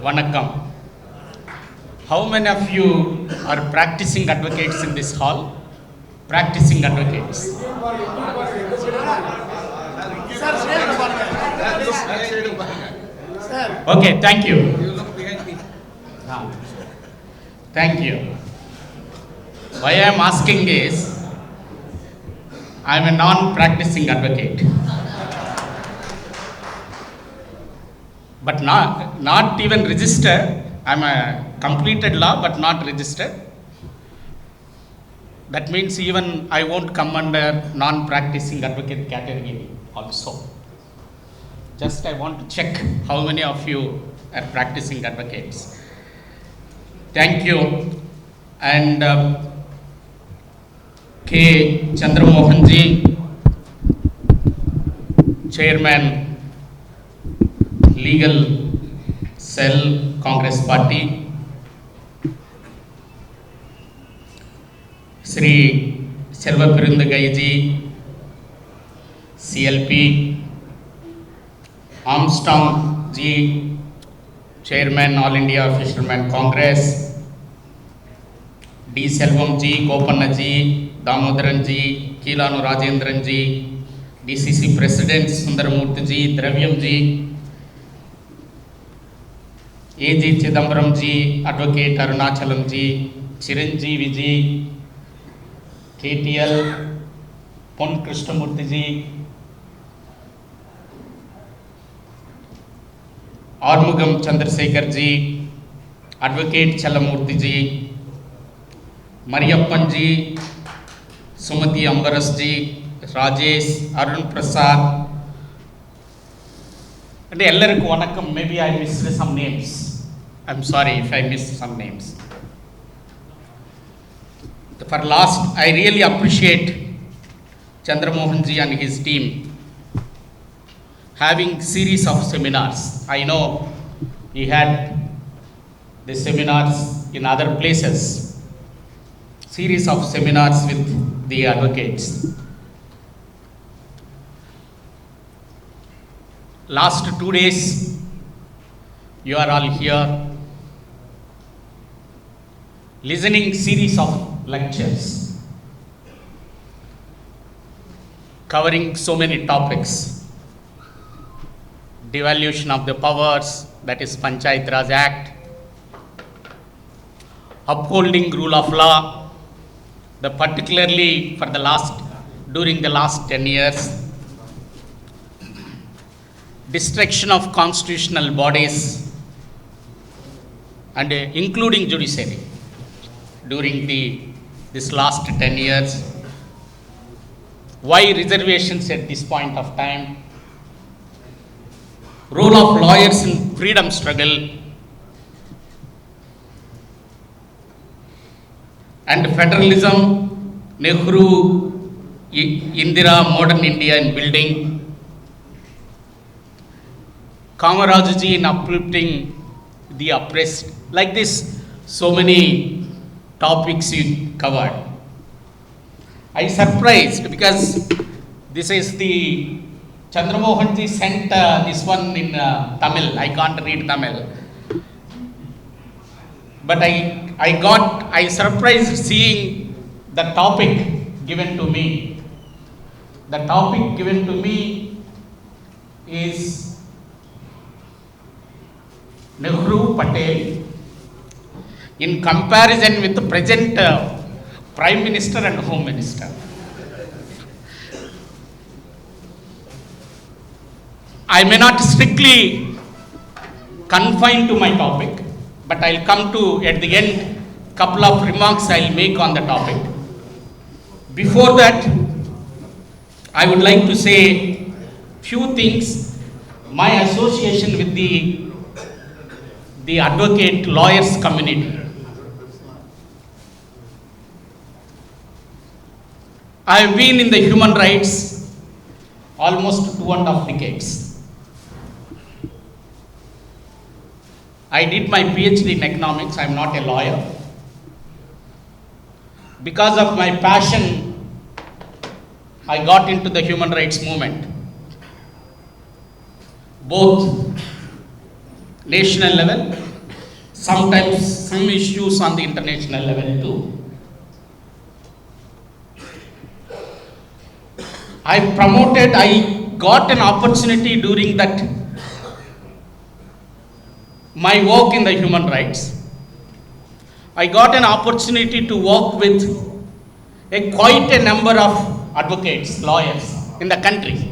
Vanakkam. How many of you are practicing advocates in this hall? Practicing advocates. Okay, thank you. Thank you. Why I am asking is, I am a non-practicing advocate. But not even registered. I'm a completed law but not registered. That means even I won't come under non-practicing advocate category also. Just I want to check how many of you are practicing advocates. Thank you. And K. Chandramohan ji, Chairman, Legal Cell, Congress Party. Sri Selva Pirundagai ji, CLP. Armstrong ji, Chairman, All India Fishermen Congress. D. Selvam ji, Kopanna ji, Damodaran ji, Kilanu Rajendran ji, DCC President Sundaramurthy ji, Dravyam ji, A.G. Chidambaram ji, Advocate Arunachalam ji, Chiranjeevi ji, KTL, Pon Krishnamurthy ji, Armugam Chandrasekhar ji, Advocate Chalamurthy ji, Mariyappan ji, Sumati Ambaras ji, Rajesh, Arun Prasad, and ellarku vanakkam. Maybe I missed some names. I'm sorry if I missed some names. For last, I really appreciate Chandramohan ji and his team having series of seminars. I know he had the seminars in other places. Series of seminars with the advocates. Last 2 days, you are all here listening series of lectures covering so many topics. Devaluation of the powers, that is Panchayat Raj Act, upholding rule of law, particularly during the last 10 years, destruction of constitutional bodies and including judiciary during this last 10 years, why reservations at this point of time, role of lawyers in freedom struggle, and federalism, Nehru, Indira, modern India in building, Kamarajji in uplifting the oppressed. Like this, so many topics you covered. I surprised because this is the Chandramohan ji sent this one in Tamil. I can't read Tamil. But I surprised seeing the topic given to me. The topic given to me is Nehru Patel in comparison with the present Prime Minister and Home Minister. I may not strictly confine to my topic, but I'll come to, at the end, couple of remarks I'll make on the topic. Before that, I would like to say few things. My association with the advocate lawyers community. I have been in the human rights almost 2.5 decades. I did my PhD in economics. I am not a lawyer. Because of my passion, I got into the human rights movement. Both national level sometimes some issues on the international level too. I got an opportunity during that my work in the human rights. I got an opportunity to work with quite a number of advocates, lawyers in the country.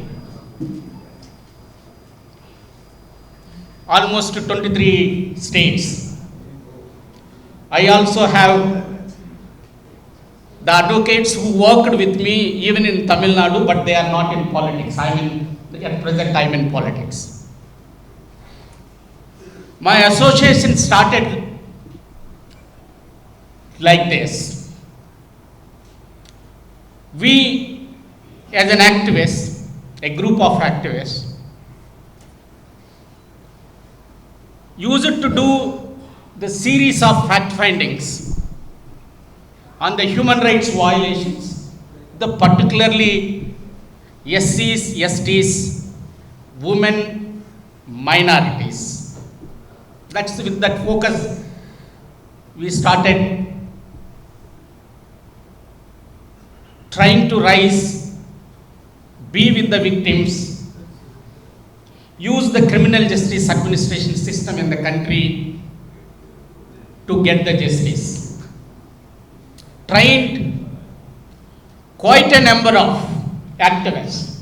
Almost 23 states. I also have the advocates who worked with me even in Tamil Nadu, but they are not in politics. At present I'm in politics. My association started like this. We, as an activist, a group of activists, used to do the series of fact findings on the human rights violations, the particularly SCs, STs, women, minorities. That's with that focus we started trying to rise, be with the victims, use the criminal justice administration system in the country to get the justice. Trained quite a number of activists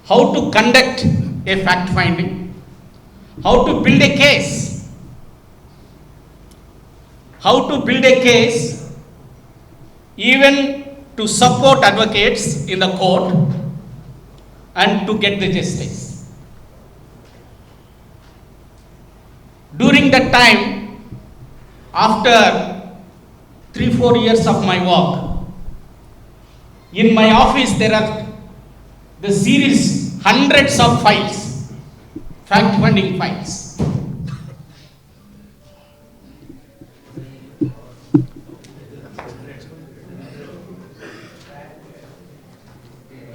how to conduct a fact finding, how to build a case, even to support advocates in the court and to get the justice. During that time, after 3-4 years of my work, in my office there are the series, hundreds of files, fact finding files.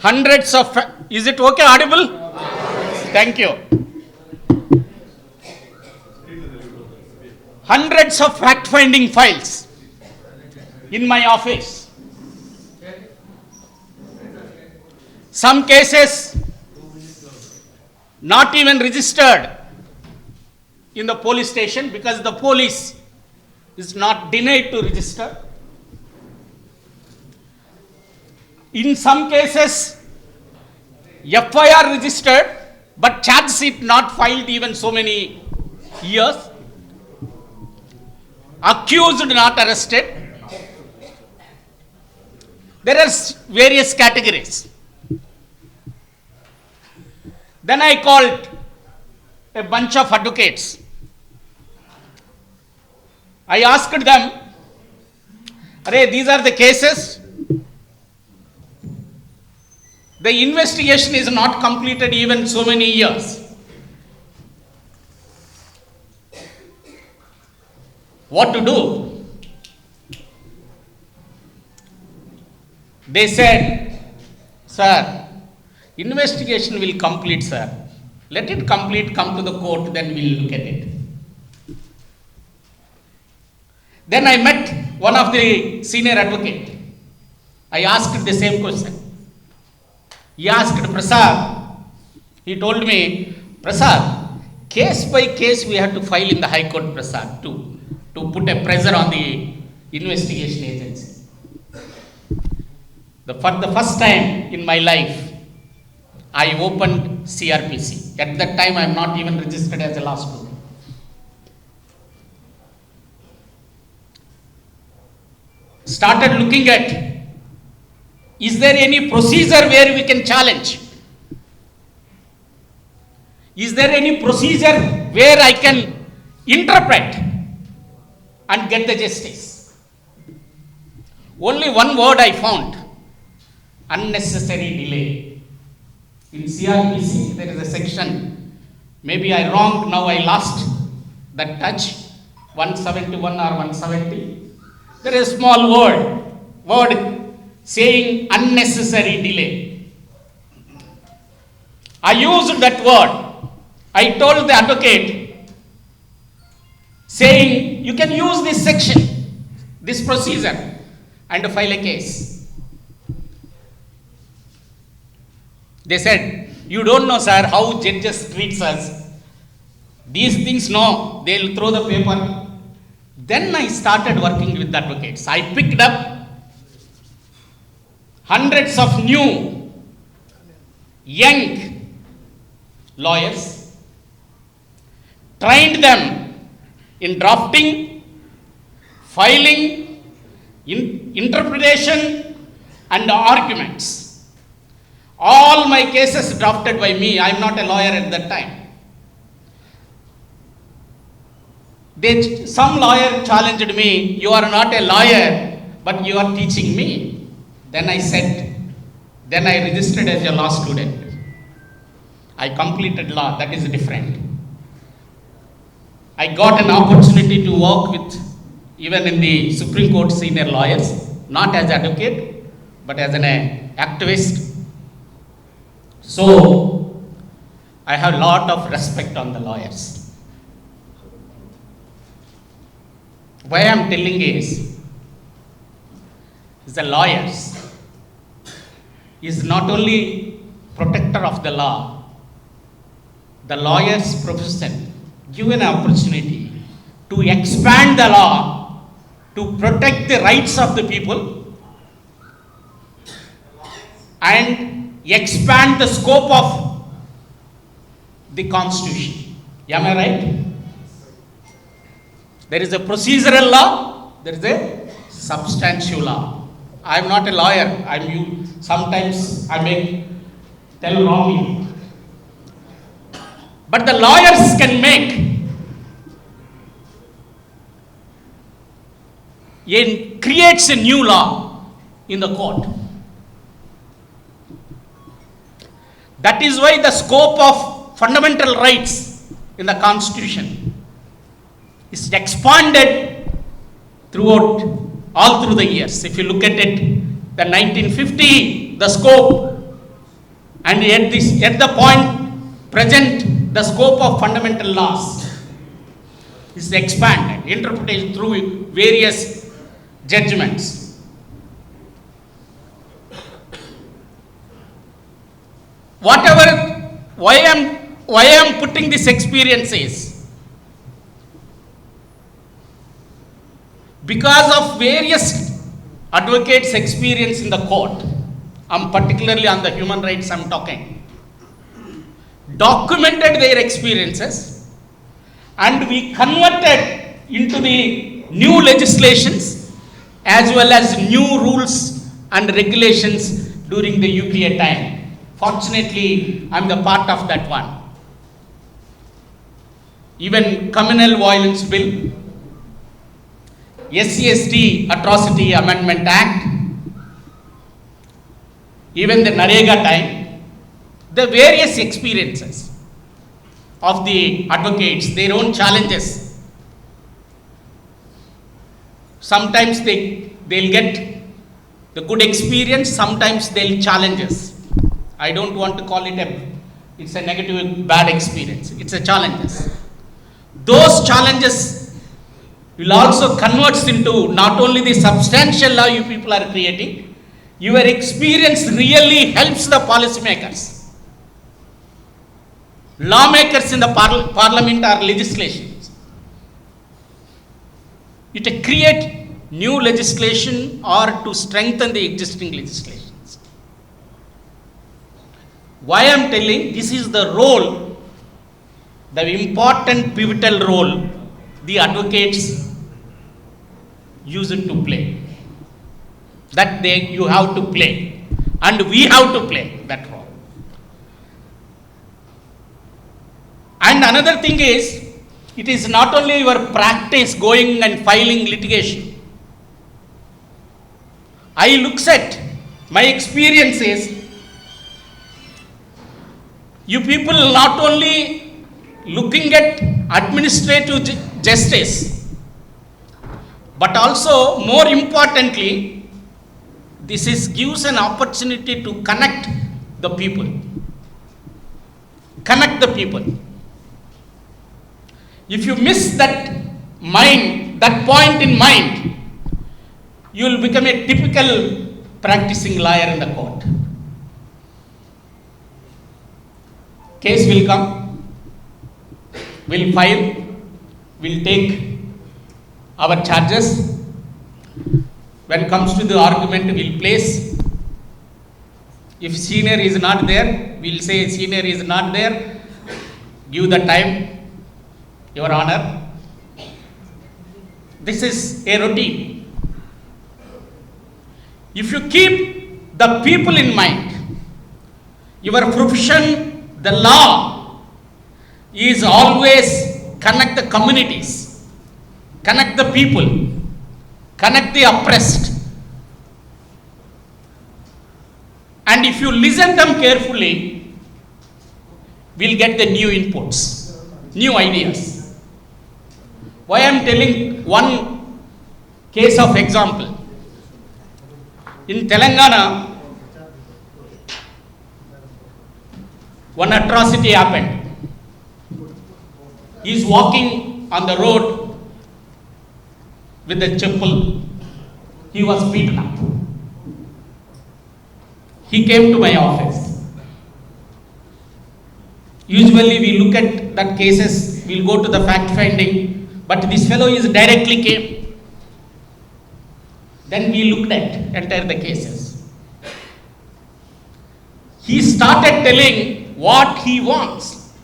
Hundreds of, is it okay, audible? Thank you. Hundreds of fact finding files in my office. Some cases not even registered in the police station because the police is not denied to register. In some cases, FIR registered, but charge sheet not filed even so many years. Accused not arrested. There are various categories. Then I called a bunch of advocates. I asked them, these are the cases. The investigation is not completed even so many years. What to do? They said, sir, investigation will complete, sir. Let it complete, come to the court, then we'll look at it. Then I met one of the senior advocate. I asked the same question. He asked Prasad. He told me, Prasad, case by case we have to file in the High Court, Prasad, to put a pressure on the investigation agency. For the first time in my life, I opened CRPC. At that time, I am not even registered as a law student. Started looking at, is there any procedure where we can challenge? Is there any procedure where I can interpret and get the justice? Only one word I found, unnecessary delay. In CRPC, there is a section, maybe I wronged, now I lost that touch, 171 or 170. There is a small word saying unnecessary delay. I used that word. I told the advocate, saying you can use this section, this procedure, and file a case. They said, you don't know, sir, how judges treats us. These things, no, they'll throw the paper. Then I started working with advocates. I picked up hundreds of new, young lawyers, trained them in drafting, filing, interpretation, and arguments. All my cases drafted by me. I am not a lawyer at that time. Some lawyer challenged me, you are not a lawyer, but you are teaching me. Then I registered as a law student. I completed law, that is different. I got an opportunity to work with, even in the Supreme Court, senior lawyers, not as advocate, but as an activist. So, I have a lot of respect on the lawyers. Why I am telling is the lawyers is not only protector of the law, the lawyer's profession give an opportunity to expand the law to protect the rights of the people and expand the scope of the constitution. Am I right? There is a procedural law, there is a substantive law. I am not a lawyer. Sometimes I may tell wrongly. But the lawyers can creates a new law in the court. That is why the scope of fundamental rights in the Constitution is expanded all through the years. If you look at it, the 1950, the scope, and at the point present, the scope of fundamental laws is expanded, interpreted through various judgments. Why I am putting this experience is, because of various advocates' experience in the court, particularly on the human rights I'm talking, documented their experiences, and we converted into the new legislations as well as new rules and regulations during the UPA time. Fortunately, I'm the part of that one. Even Communal Violence Bill, SC/ST Atrocity Amendment Act, even the Narega time, the various experiences of the advocates, their own challenges. Sometimes they'll get the good experience, sometimes they'll challenges. I don't want to call it it's a negative, bad experience. It's a challenges. Those challenges will also convert into not only the substantial law you people are creating, your experience really helps the policymakers, lawmakers in the parliament or legislations. It create new legislation or to strengthen the existing legislations. Why I am telling, this is the role, the important pivotal role the advocates use it to play. That you have to play, and we have to play that role. And another thing is, it is not only your practice going and filing litigation. I looks at my experiences. You people not only looking at administrative justice, but also more importantly, this gives an opportunity to connect the people. Connect the people. If you miss that mind, that point in mind, you will become a typical practicing lawyer in the court. Case will come, we'll file, we'll take our charges. When it comes to the argument, we'll place. If senior is not there, we'll say senior is not there. Give the time, Your Honor. This is a routine. If you keep the people in mind, your profession, the law, is always connect the communities, connect the people, connect the oppressed. And if you listen them carefully, we'll get the new inputs, new ideas. Why I am telling one case of example. In Telangana, one atrocity happened. He is walking on the road with a chappal. He was beaten up. He came to my office. Usually we look at that cases, we'll go to the fact finding, but this fellow is directly came. Then we looked at entire the cases. He started telling what he wants.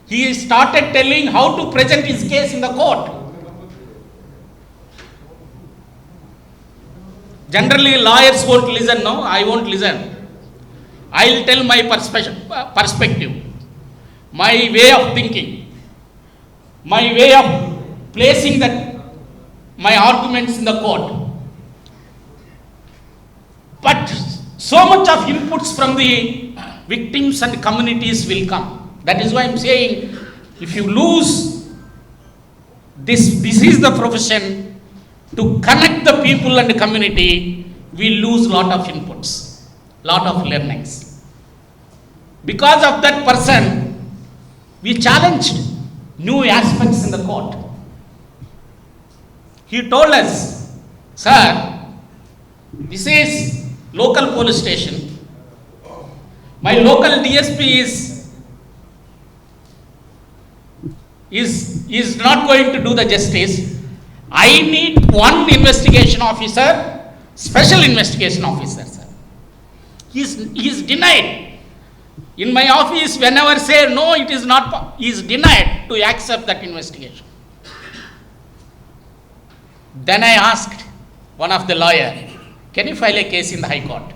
He started telling how to present his case in the court. Generally lawyers won't listen, no, I won't listen. I'll tell my perspective, my way of thinking, my way of placing my arguments in the court. But so much of inputs from the victims and communities will come. That is why I'm saying, if you lose this is the profession to connect the people and the community, we lose lot of inputs, lot of learnings. Because of that person, we challenged new aspects in the court. He told us, sir, this is local police station. My local DSP is not going to do the justice. I need one investigation officer, special investigation officer, sir. He is denied. In my office, whenever say no, it is not, he is denied to accept that investigation. Then I asked one of the lawyer, can you file a case in the High Court?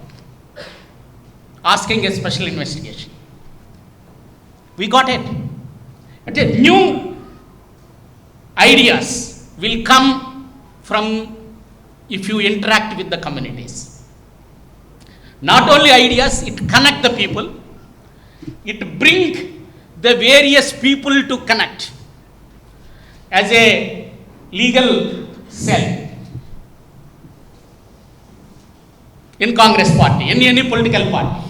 Asking a special investigation. We got it. But new ideas will come from if you interact with the communities. Not only ideas, it connect the people. It bring the various people to connect as a legal cell in Congress party, in any political party.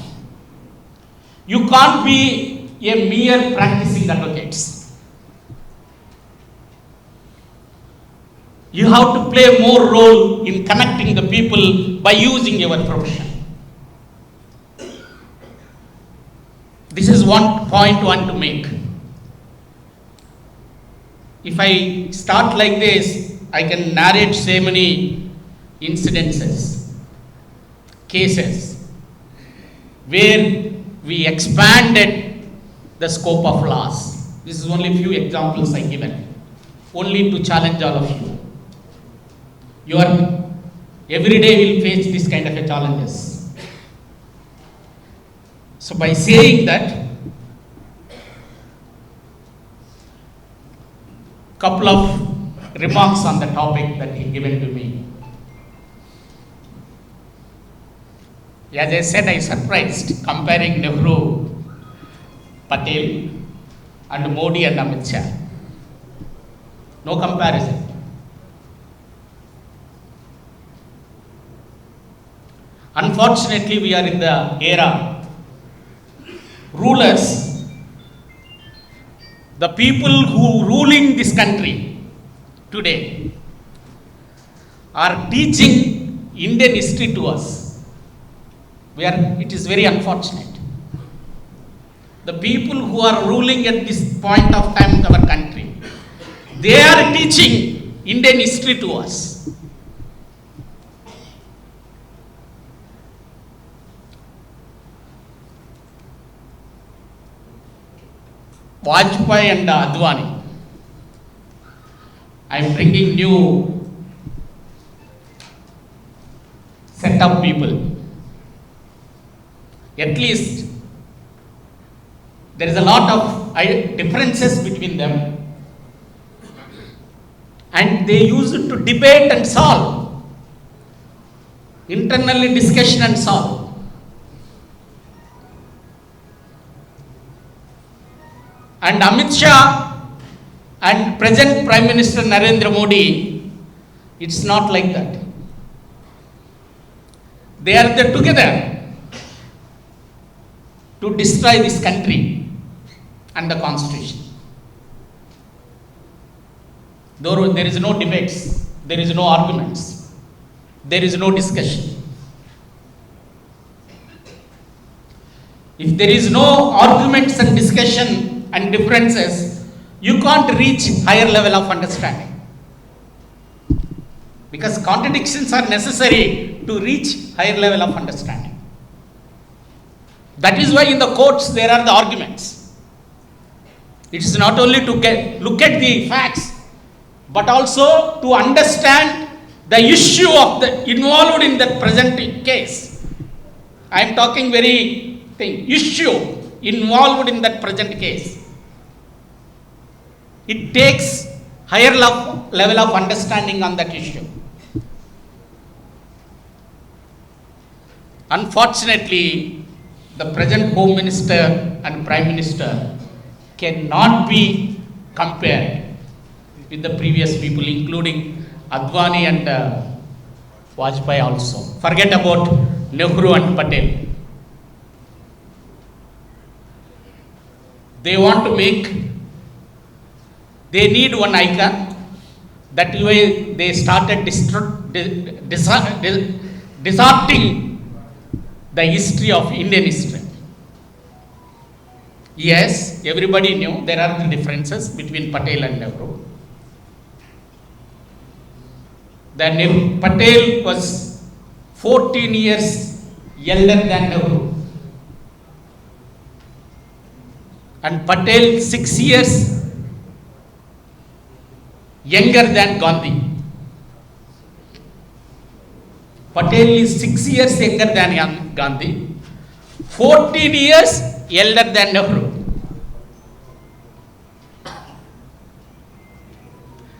You can't be a mere practicing advocates. You have to play more role in connecting the people by using your profession. This is one point I want to make. If I start like this, I can narrate so many incidences, cases, where we expanded the scope of laws. This is only a few examples I given, only to challenge all of you. You are every day will face this kind of a challenges. So by saying that, couple of remarks on the topic that he given to me. As I said, I surprised comparing Nehru, Patel and Modi and Amit Shah. No comparison. Unfortunately, we are in the era rulers, the people who ruling this country, today are teaching Indian history to us. It is very unfortunate. The people who are ruling at this point of time in our country, they are teaching Indian history to us. Vajpayee and Advani. I am bringing new set of people. At least there is a lot of differences between them, and they use it to debate and solve, internally discussion and solve. And Amit Shah and present Prime Minister Narendra Modi, it's not like that. They are there together to destroy this country and the constitution. Though there is no debates, there is no arguments, there is no discussion. If there is no arguments and discussion and differences, you can't reach higher level of understanding. Because contradictions are necessary to reach higher level of understanding. That is why in the courts there are the arguments. It is not only to look at the facts, but also to understand the issue of the involved in that present case. I am talking issue involved in that present case. It takes higher level of understanding on that issue. Unfortunately, the present Home Minister and Prime Minister cannot be compared with the previous people, including Advani and Vajpayee also. Forget about Nehru and Patel. They need one icon. That way they started distorting the history of Indian history. Yes, everybody knew there are the differences between Patel and Nehru. Patel was 14 years younger than Nehru. And Patel 6 years younger than Gandhi. Patel is 6 years younger than Gandhi, 14 years elder than Nehru.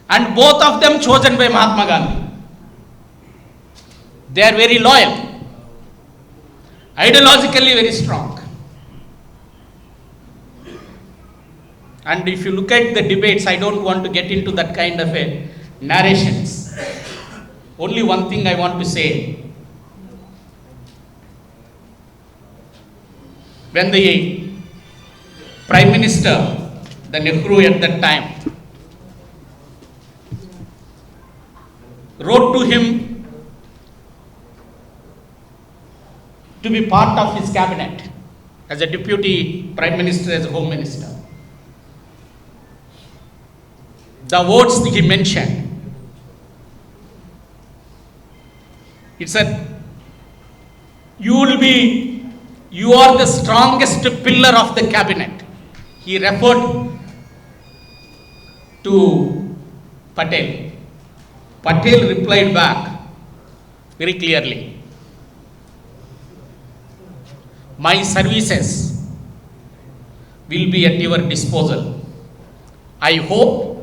And both of them chosen by Mahatma Gandhi. They are very loyal, ideologically very strong. And if you look at the debates, I don't want to get into that kind of narrations. Only one thing I want to say. When the Prime Minister, the Nehru at that time, wrote to him to be part of his cabinet as a deputy Prime Minister, as a Home Minister, the words that he mentioned, it said, you are the strongest pillar of the cabinet. He referred to Patel. Patel replied back very clearly, my services will be at your disposal. I hope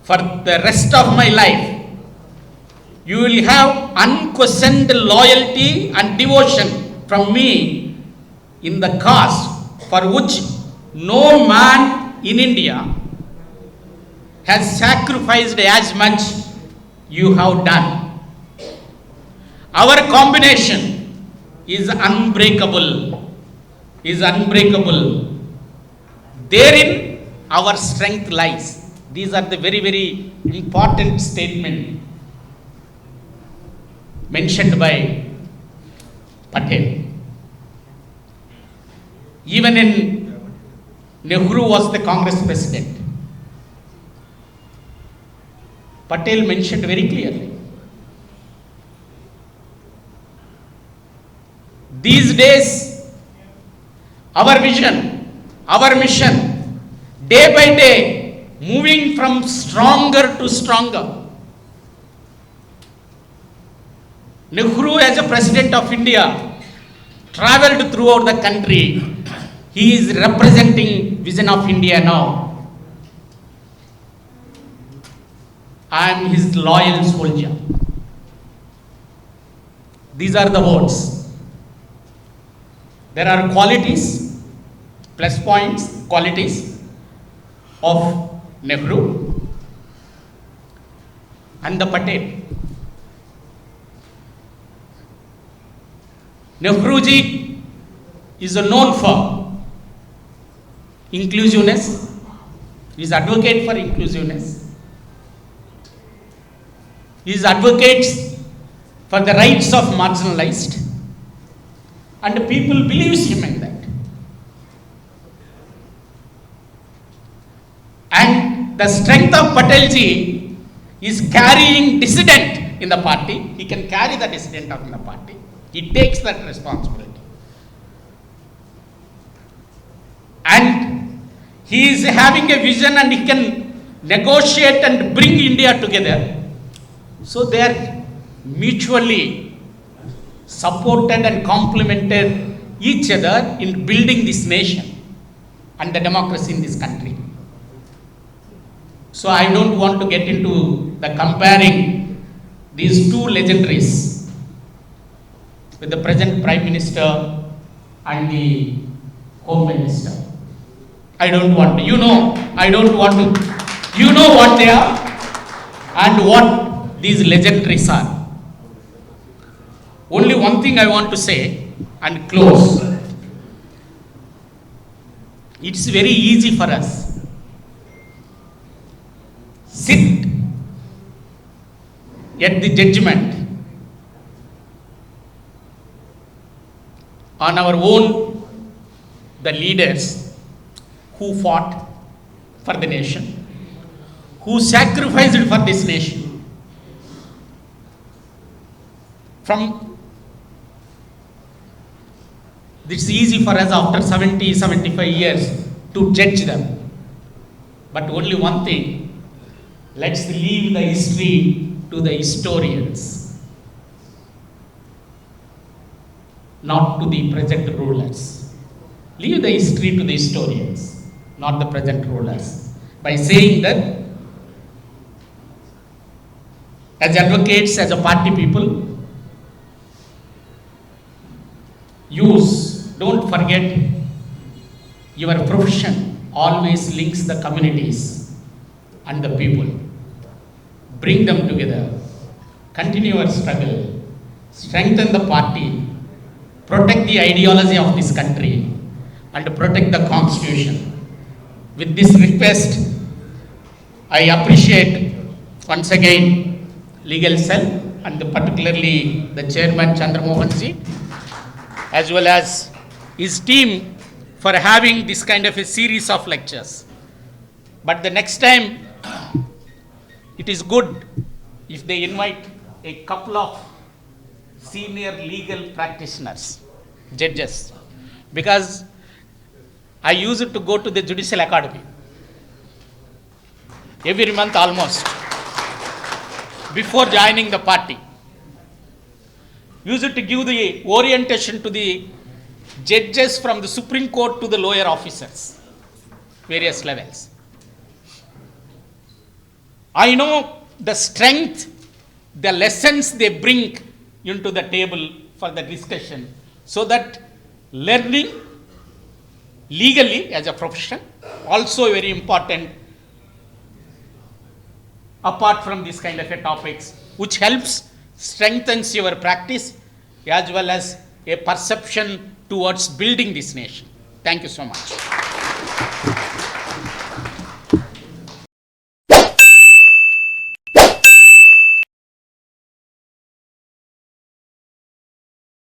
for the rest of my life you will have unquestioned loyalty and devotion from me in the cause for which no man in India has sacrificed as much you have done. Our combination is unbreakable. Therein our strength lies. These are the very, very important statement mentioned by Patel. Even in Nehru was the Congress president. Patel mentioned very clearly. These days, our vision, our mission, day by day, moving from stronger to stronger. Nehru, as a president of India, traveled throughout the country. He is representing vision of India now. I am his loyal soldier. These are the words. There are qualities, plus points, qualities of Nehru and the Patel. Nehruji is known for inclusiveness. He is advocate for inclusiveness. He is advocates for the rights of marginalized, and people believes him in that. And the strength of Patelji is carrying dissident in the party. He can carry the dissident in the party. He takes that responsibility. And he is having a vision and he can negotiate and bring India together. So they are mutually supported and complemented each other in building this nation and the democracy in this country. So I don't want to get into the comparing these two legendaries with the present Prime Minister and the Home Minister. I don't want to. I don't want to. You know what they are and what these legendaries are. Only one thing I want to say and close. It's very easy for us. Sit at the judgment on our own, the leaders who fought for the nation, who sacrificed for this nation. It's easy for us after 70, 75 years to judge them. But only one thing, let's leave the history to the historians, not to the present rulers. Leave the history to the historians, not the present rulers. By saying that, as advocates, as a party people, don't forget your profession always links the communities and the people. Bring them together, continue your struggle, strengthen the party, protect the ideology of this country, and protect the constitution. With this request, I appreciate once again legal cell and particularly the chairman Chandramohan ji, as well as his team for having this kind of a series of lectures. But the next time, it is good if they invite a couple of senior legal practitioners, judges, because I used to go to the Judicial Academy every month almost before joining the party. Used to give the orientation to the judges from the Supreme Court to the lower officers, various levels. I know the strength, the lessons they bring into the table for the discussion, so that learning legally as a profession, also very important, apart from this kind of a topics, which helps strengthens your practice as well as a perception towards building this nation. Thank you so much.